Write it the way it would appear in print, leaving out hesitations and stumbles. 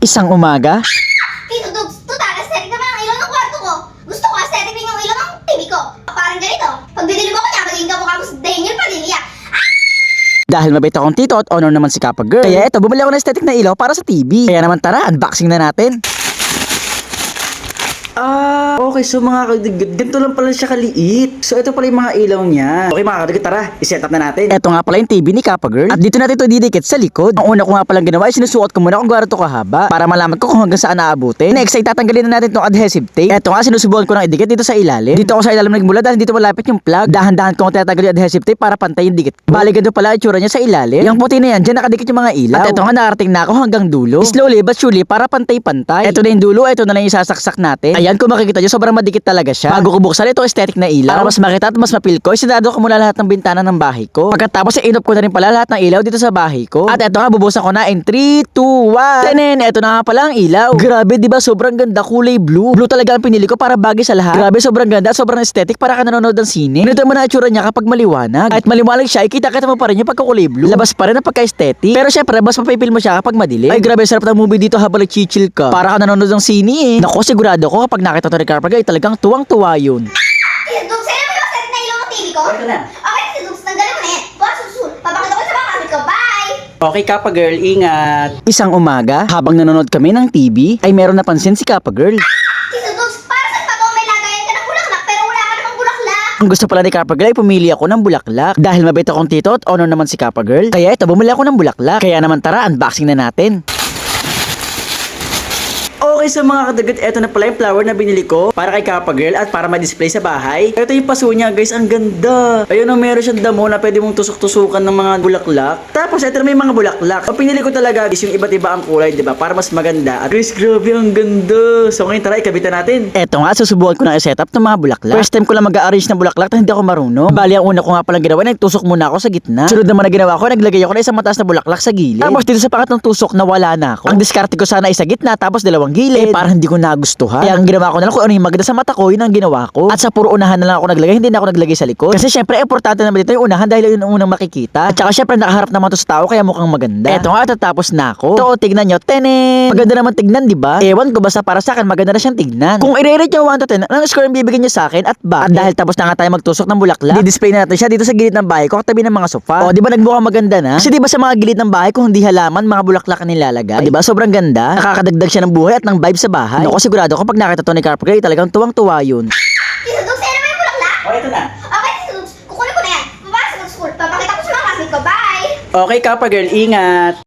Isang umaga, Tito Dugs, total aesthetic naman ang ilaw ng kwarto ko. Gusto ko aesthetic rin yung ilaw ng TV ko. Parang ganito. Pag didilim ako niya, magiging kamukha ko si Daniel Padilla. dahil mabait akong tito at honor naman si Kapag Girl. Kaya eto, bumili ako ng aesthetic na ilaw para sa TV. Kaya naman tara, unboxing na natin. Okay, so mga kadigat, ganito lang pala siya kaliit. So ito pala yung mga ilaw niya. Okay mga kadigat, tara, iset up na natin. Ito nga pala yung TV ni Kapag Girl. At dito natin ito didikit sa likod. Ang una ko nga palang ginawa ay sinusuot ko muna kung gaano to kahaba para malaman ko kung hanggang saan naabutin. Next ay tatanggalin na natin itong adhesive tape. Ito nga sinusubukan ko ng idikit dito sa ilalim. Dito ako sa ilalim nagmula dahil dito malapit yung plug. Dahan-dahan ko tatanggalin yung adhesive tape para pantay yung dikit ko. Bali ganito pala itsura niya sa ilalim. Yung puti na yan, dyan nakadikit yung mga ilaw. At ito nga nakarating na ako hanggang dulo. Slowly but surely para pantay-pantay. Ito na yung dulo, ito na lang yung sasaksak natin. Ayan, kung makikita nyo, sobrang madikit talaga siya. Bago ko buksan ito aesthetic na ilaw, para mas makita at mas mapil ko, sinado ko muna lahat ng bintana ng bahay ko. Pagkatapos ay inop ko na rin pala lahat ng ilaw dito sa bahay ko. At ito nga, bubusan ko na in 3, 2, 1. Tenen, ito na nga pala ang ilaw. Grabe, di ba? Sobrang ganda, kulay blue. Blue talaga ang pinili ko para bagay sa lahat. Grabe, sobrang ganda at sobrang aesthetic para ka nanonood ng sine. Ganito naman ang itsura niya kapag maliwanag. Kahit maliwanag siya, kita-kita mo pa rin yung pagkakulay blue. Labas pa rin ang pagka-aesthetic. Pero syempre, mas mapipil mo siya kapag madilim. Ay grabe, sarap ng movie dito habang nag-chill ka. Para ka nanonood ng sine eh. Naku, sigurado ko kapag nakita to ni Carpag ay talagang tuwang-tuwa yun. Tito Dugs, sa'yo naman yung aesthetic na ilaw ng TV ko? Ito na. Okay, Tito Dugs, tanggalin mo na yan. Bukas susul. Papakita ko sa mga kamit ko. Bye! Okay, Kapag Girl, ingat. Isang umaga, habang nanonood kami ng TV, ay meron napansin si Kapag Girl. Tito Dugs, para saan pa to? May lagayan ka ng bulaklak pero wala ka namang bulaklak. Ang gusto pala ni Kapag Girl ay pumili ako ng bulaklak. Dahil mabait akong tito at honor naman si Kapag Girl. Kaya ito, bumili ako ng bulaklak. Kaya naman tara, unboxing na natin. Okay, so mga kadagat, eto na pala yung flower na binili ko para kay Kapag Girl at para ma-display sa bahay. Ito yung paso niya, guys, ang ganda. Ayun, meron siyang damo na pwede mong tusok-tusukan ng mga bulaklak. Tapos ito na may mga bulaklak. Ang pinili ko talaga is yung iba't iba ang kulay, di ba? Para mas maganda. At guys, grabe, ang ganda. So ngayon tara, ikabitan natin. Eto nga, susubukan ko na i-setup ng mga bulaklak. First time ko lang mag-arrange ng bulaklak at hindi ako marunong. Bali, ang una ko nga palang ginawa, nagtusok muna ako sa gitna. Sunod naman na ginawa ko, naglagay ako na isang mataas na bulaklak sa gilid. Tapos dito sa pangatlong tusok, nawala na ako. Ang diskarte ko sana ay sa gitna, tapos dalawang gilid. Para hindi ko nagustuhan. Kaya ang ginawa ko na lang kung ano yung maganda sa mata ko, yun ang ginawa ko. At sa puro unahan na lang ako naglagay, hindi na ako naglagay sa likod. Kasi syempre, importante naman dito yung unahan dahil yun ang unang makikita. At saka syempre, nakaharap naman to sa tao kaya mukhang maganda. Eto nga, tatapos na ako. Ito, tignan nyo, tenen! Maganda naman tignan, di ba? Ewan ko, basta para sa akin, maganda na siyang tignan. Kung i-rate nyo 1 to 10, anong score yung bibigyan nyo sa akin at bakit? At dahil tapos na nga tayo magtusok ng bulaklak, di-display na natin siya dito sa gilid ng bahay ko katabi ng mga sofa. O, di ba nagmukhang maganda na? Kasi di ba sa mga gilid ng bahay ko, hindi halaman, mga bulaklak ang nilalagay. Di ba? Sobrang ganda. Nakakadagdag siya ng buhay at ng vibe sa bahay. Naku, sigurado ko pag nakita to ni Carpag Girl, talagang tuwang-tuwa yun. Tito Dugs, sa'yo naman yung bulaklak? Okay, ito na. Okay, Tito Dugs, kukunin ko na yan. Papasok sa school. Papakita ko sa mga classmate ko. Bye! Okay, Kapag Girl, ingat.